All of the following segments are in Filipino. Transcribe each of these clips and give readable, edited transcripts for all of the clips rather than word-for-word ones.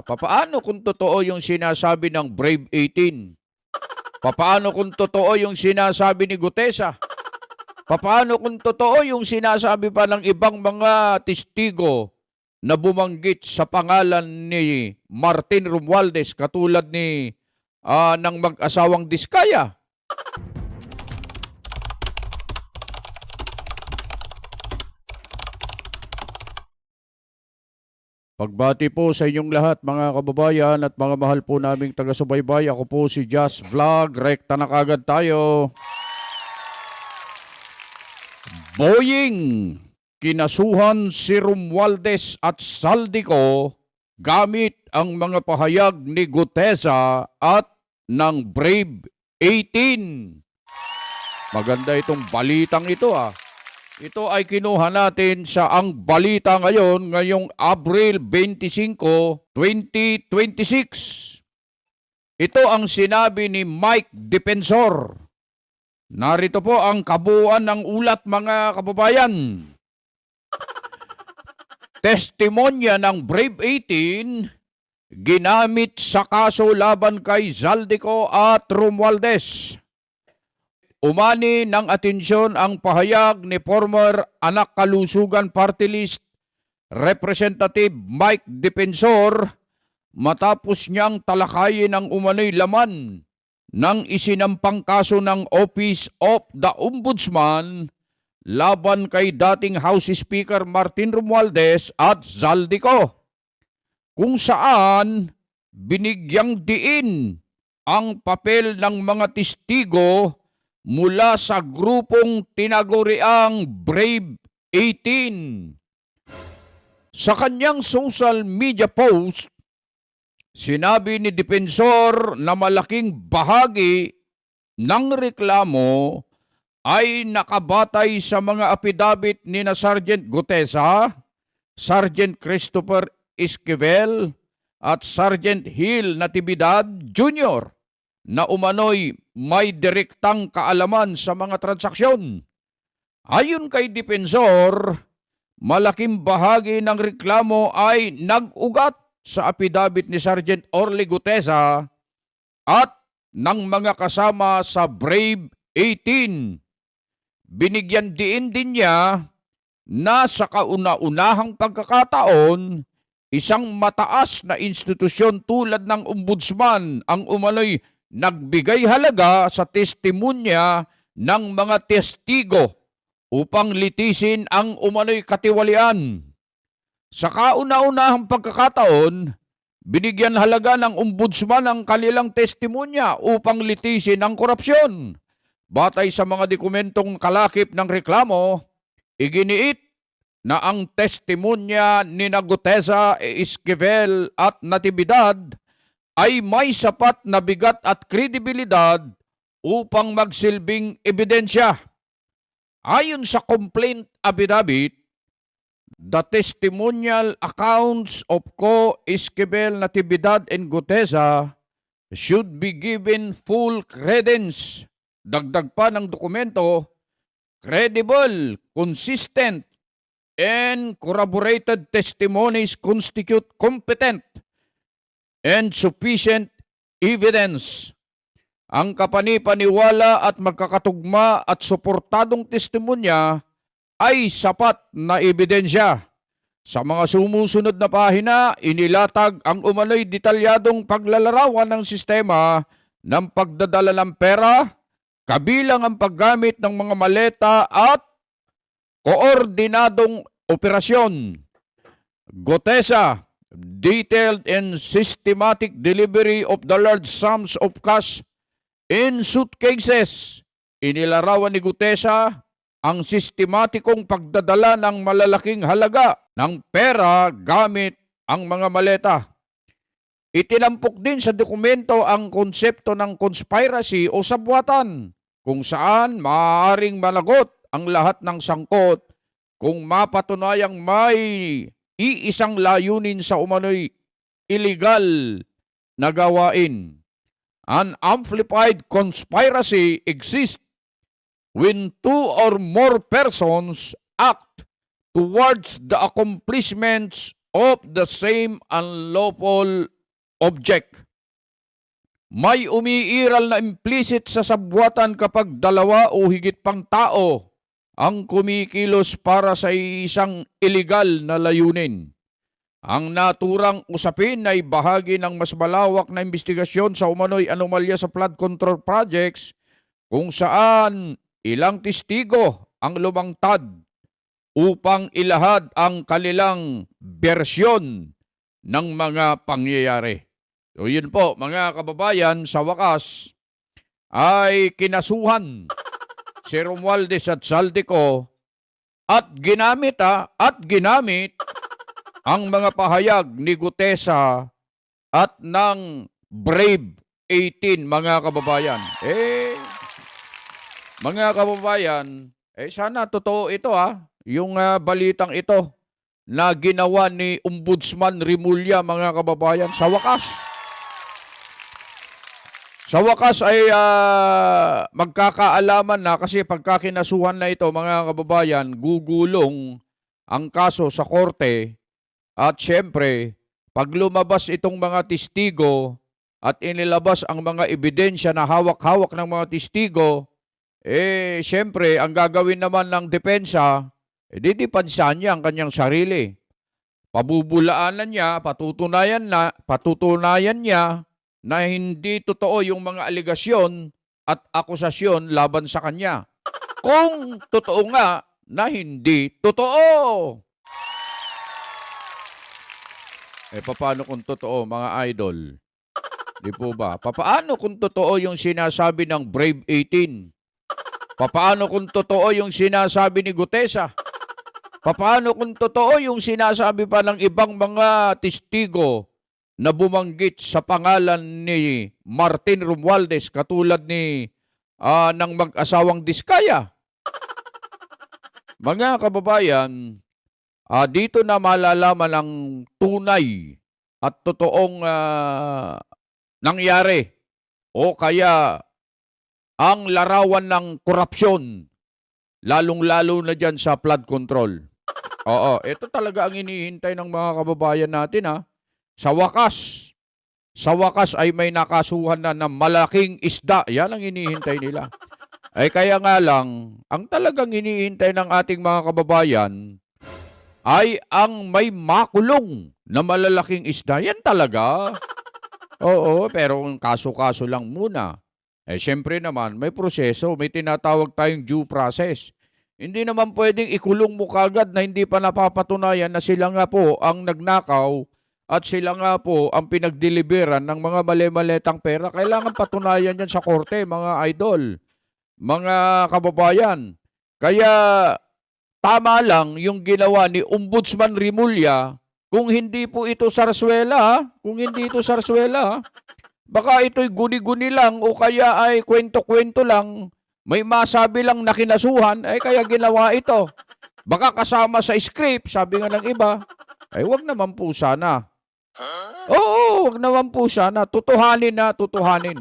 Papaano kung totoo yung sinasabi ng Brave 18? Papaano kung totoo yung sinasabi ni Gutesa? Papaano kung totoo yung sinasabi pa ng ibang mga testigo na bumanggit sa pangalan ni Martin Romualdez katulad ni ng mag-asawang Diskaya? Pagbati po sa inyong lahat mga kababayan at mga mahal po naming taga-subaybay. Ako po si Just Vlog. Rekta na kagad tayo. Boying, kinasuhan si Romualdez at Saldico gamit ang mga pahayag ni Gutesa at ng Brave 18. Maganda itong balitang ito Ito ay kinuha natin sa Ang Balita Ngayon ngayong Abril 25, 2026. Ito ang sinabi ni Mike Defensor. Narito po ang kabuuan ng ulat mga kababayan. Testimonya ng Brave 18 ginamit sa kaso laban kay Zaldico at Romualdez. Umani ng atensyon ang pahayag ni former Anak Kalusugan Party List Representative Mike Defensor matapos niyang talakayin ang umano'y laman ng isinampang kaso ng Office of the Ombudsman laban kay dating House Speaker Martin Romualdez at Zaldico, kung saan binigyang diin ang papel ng mga testigo mula sa grupong tinaguriang Brave 18. Sa kanyang social media post, sinabi ni Defensor na malaking bahagi ng reklamo ay nakabatay sa mga apidabit ni na Sergeant Gutesa, Sergeant Christopher Esquivel at Sergeant Hill Natividad Jr. na umano'y may direktang kaalaman sa mga transaksyon. Ayon kay Defensor, malaking bahagi ng reklamo ay nag-ugat sa apidabit ni Sergeant Orly Gutesa at ng mga kasama sa Brave 18. Binigyan din niya na sa kauna-unahang pagkakataon, isang mataas na institusyon tulad ng Ombudsman ang umano'y nagbigay halaga sa testimonya ng mga testigo upang litisin ang umano'y katiwalian. Sa kauna-unahang pagkakataon, binigyan halaga ng Ombudsman ang kanilang testimonya upang litisin ang korupsyon. Batay sa mga dokumentong kalakip ng reklamo, iginiit na ang testimonya ni Gutesa, Esquivel at Natividad ay may sapat na bigat at kredibilidad upang magsilbing ebidensya. Ayon sa complaint affidavit, the testimonial accounts of Esquivel, Natividad, and Gutesa should be given full credence. Dagdag pa ng dokumento, credible, consistent, and corroborated testimonies constitute competent and sufficient evidence. Ang kapanipaniwala at magkakatugma at suportadong testimonya ay sapat na ebidensya. Sa mga sumusunod na pahina, inilatag ang umano'y detalyadong paglalarawan ng sistema ng pagdadala ng pera, kabilang ang paggamit ng mga maleta at koordinadong operasyon. Gutesa, detailed and systematic delivery of the large sums of cash in suitcases. Inilarawan ni Gutesa ang sistematikong pagdadala ng malalaking halaga ng pera gamit ang mga maleta. Itinampok din sa dokumento ang konsepto ng conspiracy o sabwatan, kung saan maaaring managot ang lahat ng sangkot kung mapatunayang may iisang layunin sa umano'y illegal na gawain. An amplified conspiracy exists when two or more persons act towards the accomplishments of the same unlawful object. May umiiral na implicit sa sabwatan kapag dalawa o higit pang tao ang kumikilos para sa isang illegal na layunin. Ang naturang usapin ay bahagi ng mas malawak na investigasyon sa umano'y anomalya sa flood control projects kung saan ilang testigo ang lumangtad upang ilahad ang kanilang bersyon ng mga pangyayari. So yun po mga kababayan, sa wakas ay kinasuhan si Romualdez at Saldico at ginamit ang mga pahayag ni Gutesa at ng Brave 18 mga kababayan. Mga kababayan, sana totoo ito yung balitang ito na ginawa ni Ombudsman Rimulya mga kababayan. Sa wakas ay magkakaalaman na kasi pagkakinasuhan na ito mga kababayan, gugulong ang kaso sa korte. At syempre, pag lumabas itong mga testigo at inilabas ang mga ebidensya na hawak-hawak ng mga testigo, syempre, ang gagawin naman ng depensa, didepensahan niya ang kanyang sarili. Pabubulaanan niya, patutunayan niya na hindi totoo yung mga aligasyon at akusasyon laban sa kanya. Kung totoo nga na hindi totoo. Paano kung totoo, mga idol? Di po ba? Paano kung totoo yung sinasabi ng Brave 18? Paano kung totoo yung sinasabi ni Gutesa? Paano kung totoo yung sinasabi pa ng ibang mga testigo na bumanggit sa pangalan ni Martin Romualdez katulad ni ng mag-asawang Diskaya? Mga kababayan, dito na malalaman ang tunay at totoong nangyari o kaya ang larawan ng korupsyon, lalong-lalo na dyan sa flood control. Oo, ito talaga ang hinihintay ng mga kababayan natin Sa wakas ay may nakasuhan na ng malaking isda. Yan ang hinihintay nila. Kaya nga lang, ang talagang hinihintay ng ating mga kababayan ay ang may makulong na malalaking isda. Yan talaga. Oo, pero kaso-kaso lang muna. Siyempre naman, may proseso, may tinatawag tayong due process. Hindi naman pwedeng ikulong mo kagad na hindi pa napapatunayan na sila nga po ang nagnakaw at sila nga po ang pinagdeliveran ng mga mali-maletang pera. Kailangan patunayan yan sa korte, mga idol, mga kababayan. Kaya tama lang yung ginawa ni Ombudsman Rimulya. Kung hindi po ito sarswela, baka ito'y guni-guni lang o kaya ay kwento-kwento lang, may masabi lang na kinasuhan, kaya ginawa ito. Baka kasama sa script, sabi nga ng iba, wag naman po sana. Oo, wag naman po sana. Tutuhanin.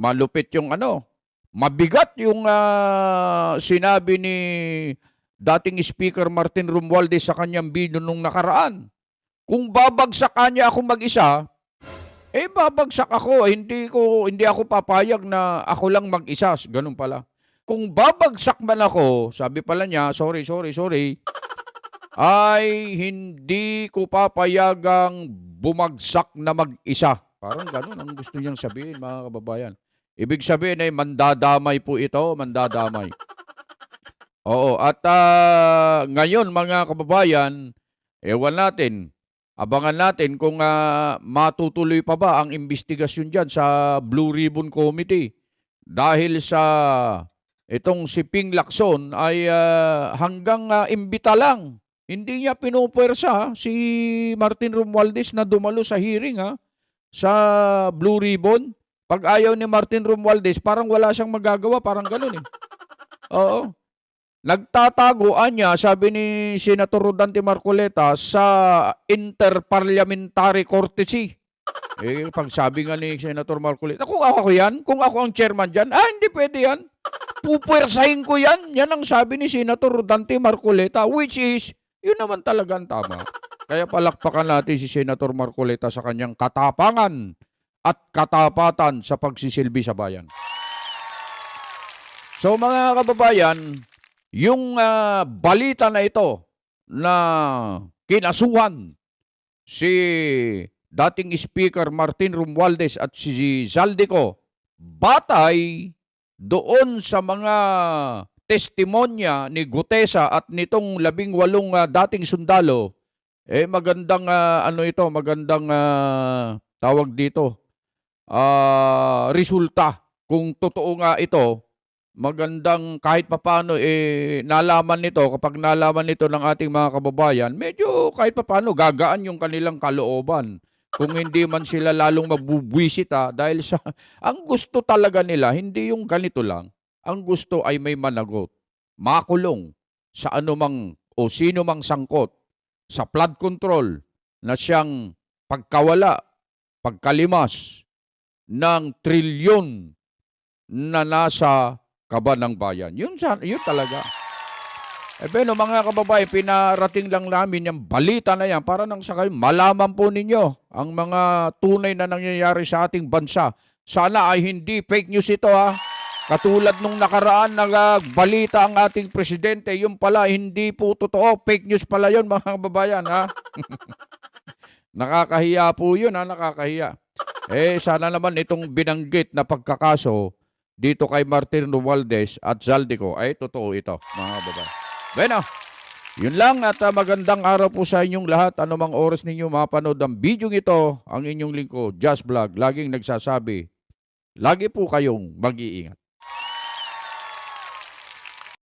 Malupit yung mabigat yung sinabi ni dating Speaker Martin Romualdez sa kanyang video nung nakaraan. Kung babagsak niya ako mag-isa, babagsak ako. Hindi ako papayag na ako lang mag-isa. Ganun pala. Kung babagsak man ako, sabi pala niya, sorry, ay hindi ko papayagang bumagsak na mag-isa. Parang ganun ang gusto niyang sabihin, mga kababayan. Ibig sabihin ay mandadamay po ito, mandadamay. Oo, at ngayon mga kababayan, abangan natin kung matutuloy pa ba ang investigasyon dyan sa Blue Ribbon Committee. Dahil sa itong si Ping Lacson ay hanggang imbita lang. Hindi niya pinupuwersa si Martin Romualdez na dumalo sa hearing sa Blue Ribbon. Pag ayaw ni Martin Romualdez, parang wala siyang magagawa, parang ganun Oo. Nagtataguan niya, sabi ni Senator Rodante Marcoleta, sa interparliamentary courtesy. Pag sabi nga ni Senator Marcoleta, kung ako yan, kung ako ang chairman dyan, hindi pwede yan. Pupwersahin ko yan. Yan ang sabi ni Senator Rodante Marcoleta, which is Yun naman talagang tama. Kaya palakpakan natin si Senator Marcoleta sa kanyang katapangan at katapatan sa pagsisilbi sa bayan. So mga kababayan, yung balita na ito na kinasuhan si dating Speaker Martin Romualdez at si Zaldico batay doon sa mga testimonya ni Gutesa at nitong 18 dating sundalo, magandang magandang tawag dito, resulta. Kung totoo nga ito, magandang kahit papaano nalaman nito, kapag nalaman nito ng ating mga kababayan, medyo kahit papaano gagaan yung kanilang kalooban. Kung hindi man sila lalong mabubwisita dahil sa ang gusto talaga nila hindi yung ganito lang. Ang gusto ay may managot, makulong sa anumang o sino mang sangkot sa flood control na siyang pagkawala, pagkalimas ng trilyon na nasa kaban ng bayan. Yun talaga. Pero mga kababayan, pinarating lang namin yung balita na yan para nang sakay malaman po ninyo ang mga tunay na nangyayari sa ating bansa. Sana ay hindi fake news ito ha. Katulad nung nakaraan balita ang ating presidente, yung pala hindi po totoo. Fake news pala yun mga kababayan ha. Nakakahiya po yun ha, nakakahiya. Sana naman itong binanggit na pagkakaso dito kay Martin Romualdez at Zaldico ay totoo ito mga kababayan. Bueno, yun lang at magandang araw po sa inyong lahat. Anumang oras ninyo mapanood ang video ito, ang inyong lingkod, Just Vlog, laging nagsasabi, lagi po kayong mag-iingat.